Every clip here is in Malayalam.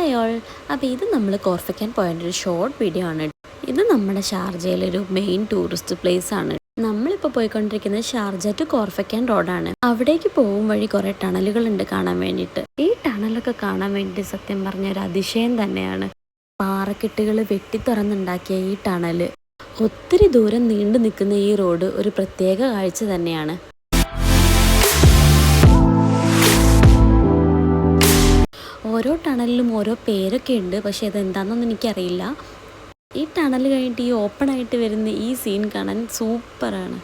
Hi all. അപ്പോൾ ഇത് നമ്മൾ കോർഫക്കാൻ പോയതിൻ്റെ ഒരു ഷോർട്ട് വീഡിയോ ആണ്. ഇത് നമ്മുടെ ഷാർജയിലൊരു മെയിൻ ടൂറിസ്റ്റ് പ്ലേസ് ആണ്. നമ്മളിപ്പോൾ പോയിക്കൊണ്ടിരിക്കുന്നത് ഷാർജ ടു കോർഫക്കാൻ റോഡാണ്. അവിടേക്ക് പോകും വഴി കുറേ ടണലുകളുണ്ട് കാണാൻ വേണ്ടിയിട്ട്. ഈ ടണലൊക്കെ കാണാൻ വേണ്ടി സത്യം പറഞ്ഞ ഒരു അതിശയം തന്നെയാണ്. പാറക്കെട്ടുകൾ വെട്ടി തുറന്നുണ്ടാക്കിയ ഈ ടണല്, ഒത്തിരി ദൂരം നീണ്ടു നിൽക്കുന്ന ഈ റോഡ് ഒരു പ്രത്യേക കാഴ്ച തന്നെയാണ്. ഓരോ ടണലിലും ഓരോ പേരൊക്കെ ഉണ്ട്, പക്ഷേ അതെന്താണെന്നൊന്നും എനിക്കറിയില്ല. ഈ ടണൽ കഴിഞ്ഞിട്ട് ഈ ഓപ്പണായിട്ട് വരുന്ന ഈ സീൻ കാണാൻ സൂപ്പറാണ്.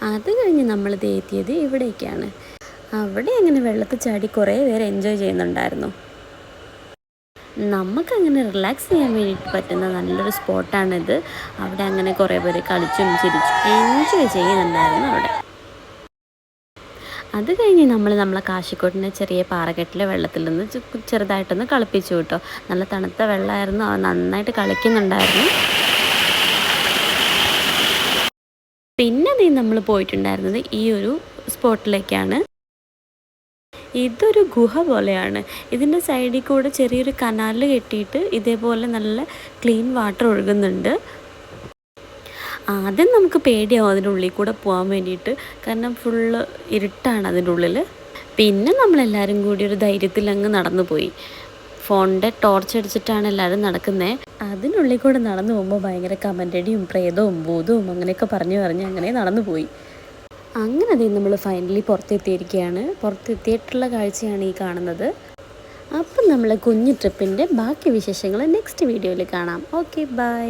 അത് കഴിഞ്ഞ് നമ്മളിത് എത്തിയത് ഇവിടേക്കാണ്. അവിടെ അങ്ങനെ വെള്ളത്തിൽ ചാടി കുറേ പേര് എൻജോയ് ചെയ്യുന്നുണ്ടായിരുന്നു. നമുക്കങ്ങനെ റിലാക്സ് ചെയ്യാൻ വേണ്ടിയിട്ട് പറ്റുന്ന നല്ലൊരു സ്പോട്ടാണിത്. അവിടെ അങ്ങനെ കുറേ പേര് കളിച്ചും ചിരിച്ചും എൻജോയ് ചെയ്യുന്നുണ്ടായിരുന്നു അവിടെ. അത് കഴിഞ്ഞ് നമ്മളെ കാശിക്കോട്ടിൻ്റെ ചെറിയ പാറക്കെട്ടിലെ വെള്ളത്തിൽ നിന്ന് ചെറുതായിട്ടൊന്ന് കളിപ്പിച്ചു കേട്ടോ. നല്ല തണുത്ത വെള്ളമായിരുന്നു, അവൻ നന്നായിട്ട് കളിക്കുന്നുണ്ടായിരുന്നു. പിന്നെ നമ്മൾ പോയിട്ടുണ്ടായിരുന്നത് ഈ ഒരു സ്പോട്ടിലേക്കാണ്. ഇതൊരു ഗുഹ പോലെയാണ്. ഇതിൻ്റെ സൈഡിൽ കൂടെ ചെറിയൊരു കനാൽ കെട്ടിയിട്ട് ഇതേപോലെ നല്ല ക്ലീൻ വാട്ടർ ഒഴുകുന്നുണ്ട്. ആദ്യം നമുക്ക് പേടിയാവും അതിൻ്റെ ഉള്ളിൽ കൂടെ പോകാൻ വേണ്ടിയിട്ട്, കാരണം ഫുള്ള് ഇരുട്ടാണ് അതിൻ്റെ ഉള്ളിൽ. പിന്നെ നമ്മളെല്ലാവരും കൂടി ഒരു ധൈര്യത്തിൽ അങ്ങ് നടന്നു പോയി. ഫോണിൻ്റെ ടോർച്ച് അടിച്ചിട്ടാണ് എല്ലാവരും നടക്കുന്നത്. അതിനുള്ളിൽ കൂടെ നടന്നു പോകുമ്പോൾ ഭയങ്കര കമൻ്റടിയും പ്രേതവും ഭൂതവും അങ്ങനെയൊക്കെ പറഞ്ഞ് അങ്ങനെ നടന്നു പോയി. അങ്ങനെ അതേ നമ്മൾ ഫൈനലി പുറത്തെത്തിയിരിക്കുകയാണ്. പുറത്തെത്തിയിട്ടുള്ള കാഴ്ചയാണ് ഈ കാണുന്നത്. അപ്പം നമ്മൾ കുഞ്ഞു ട്രിപ്പിൻ്റെ ബാക്കി വിശേഷങ്ങൾ നെക്സ്റ്റ് വീഡിയോയിൽ കാണാം. Okay, by.